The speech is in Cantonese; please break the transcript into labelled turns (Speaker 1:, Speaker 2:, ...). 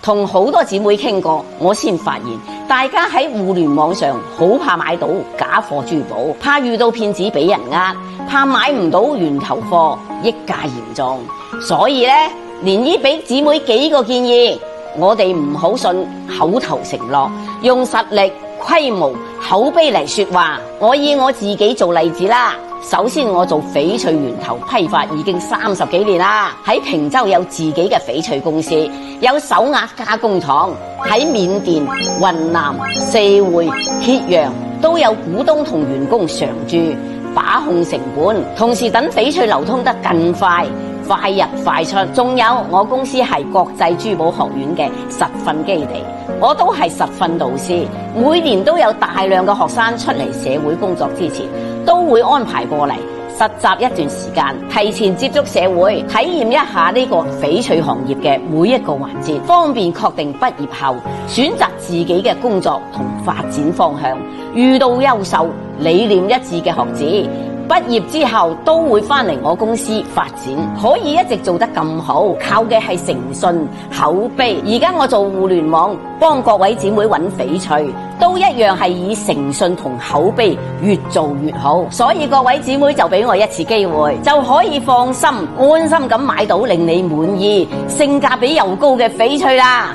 Speaker 1: 同好多姊妹傾過，我先發現大家喺互聯網上好怕買到假貨珠寶，怕遇到騙子俾人呃，怕買唔到源頭貨，溢價嚴重。所以呢，連姨俾姊妹幾個建議，我哋唔好信口頭承諾，用實力、規模、口碑嚟說話。我以我自己做例子啦。首先，我做翡翠源頭批發已經30幾年啦，喺坪洲有自己嘅翡翠公司，有手鐲加工廠，喺緬甸、雲南、四會、揭陽都有股東同員工常駐，把控成本，同時等翡翠流通得更快，快入快出。仲有我公司係國際珠寶學院嘅實訓基地，我都係實訓導師，每年都有大量嘅學生出嚟社會工作之前，都會安排過嚟實習一段時間，提前接觸社會，體驗一下呢個翡翠行業嘅每一個環節，方便確定畢業後選擇自己嘅工作同發展方向。遇到優秀、理念一致嘅學子，畢業之後都會翻嚟我公司發展，可以一直做得咁好，靠嘅係誠信、口碑。而家我做互聯網，幫各位姊妹揾翡翠，都一樣係以誠信同口碑越做越好。所以各位姊妹就俾我一次機會，就可以放心、安心咁買到令你滿意、性價比又高嘅翡翠啦。